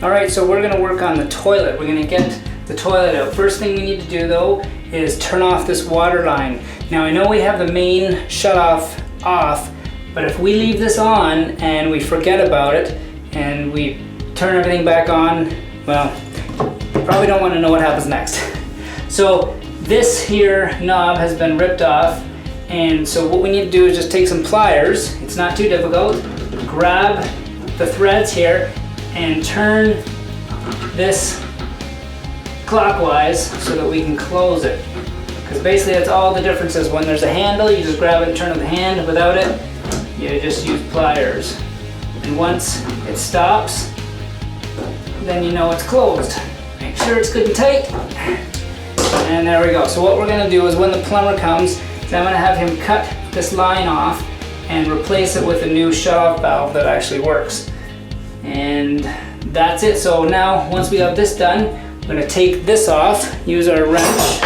Alright, so we're going to work on the toilet. We're going to get the toilet out. First thing we need to do though is turn off this water line. Now I know we have the main shutoff off, but if we leave this on and we forget about it and we turn everything back on, well, you probably don't want to know what happens next. So this here knob has been ripped off, and so what we need to do is just take some pliers, it's not too difficult, grab the threads here and turn this clockwise so that we can close it. Because basically that's all the difference is. When there's a handle, you just grab it and turn it with the hand. Without it, you just use pliers. And once it stops, then you know it's closed. Make sure it's good and tight. And there we go. So what we're going to do is when the plumber comes, is I'm going to have him cut this line off and replace it with a new shutoff valve that actually works. And that's it. So now once we have this done, we're going to take this off, use our wrench,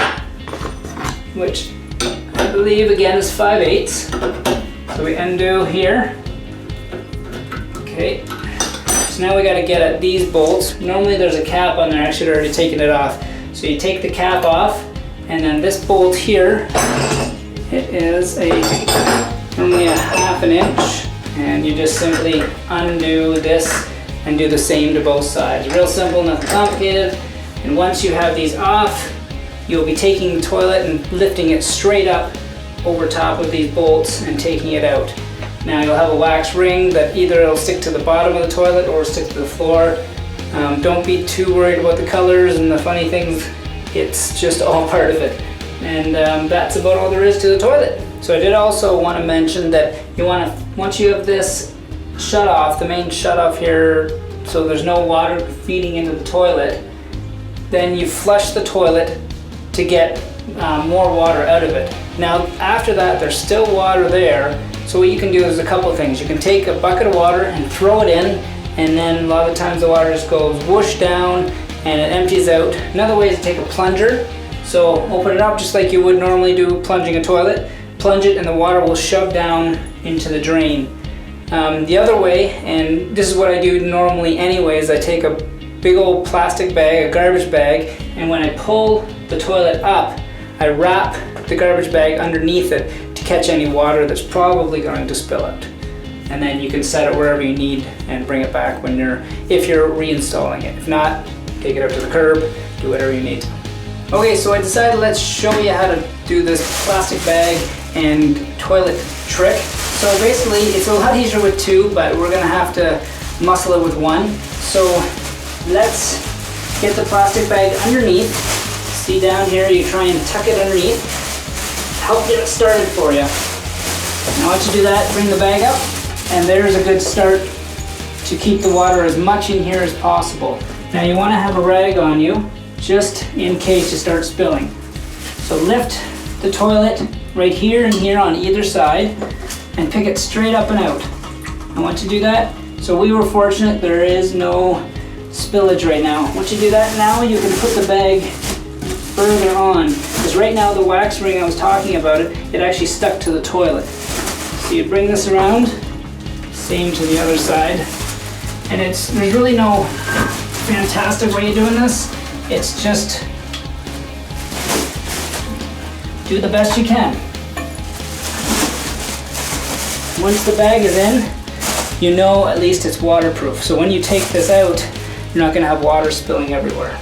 which I believe again is 5/8. So we undo here. Okay. So now we got to get at these bolts. Normally there's a cap on there. I should have already taken it off. So you take the cap off, and then this bolt here, it is normally a 1/2 inch, and you just simply undo this and do the same to both sides. Real simple, nothing complicated. And once you have these off, you'll be taking the toilet and lifting it straight up over top of these bolts and taking it out. Now you'll have a wax ring that either it'll stick to the bottom of the toilet or stick to the floor. Don't be too worried about the colors and the funny things. It's just all part of it. And that's about all there is to the toilet. So I did also want to mention that you want to, once you have this shut off, the main shut off here, so there's no water feeding into the toilet, then you flush the toilet to get more water out of it. Now after that there's still water there, so what you can do is a couple of things. You can take a bucket of water and throw it in, and then a lot of times the water just goes whoosh down and it empties out. Another way is to take a plunger. So open it up just like you would normally do plunging a toilet, plunge it, and the water will shove down into the drain. The other way, and this is what I do normally anyways, I take a big old plastic bag, a garbage bag, and when I pull the toilet up, I wrap the garbage bag underneath it to catch any water that's probably going to spill out. And then you can set it wherever you need and bring it back when if you're reinstalling it. If not, take it out to the curb, do whatever you need to. Okay, so I decided let's show you how to do this plastic bag and toilet trick. So basically it's a lot easier with two, but we're gonna have to muscle it with one. So let's get the plastic bag underneath. See down here, you try and tuck it underneath. Help get it started for you. Now once you do that, bring the bag up, and there's a good start to keep the water as much in here as possible. Now you want to have a rag on you, just in case you start spilling. So lift the toilet right here and here on either side, and pick it straight up and out. And once you do that, so we were fortunate, there is no spillage right now. Once you do that, now you can put the bag further on, because right now the wax ring I was talking about, it actually stuck to the toilet. So you bring this around, same to the other side, and there's really no fantastic way of doing this. It's just do the best you can. Once the bag is in, you know at least it's waterproof. So when you take this out, you're not going to have water spilling everywhere.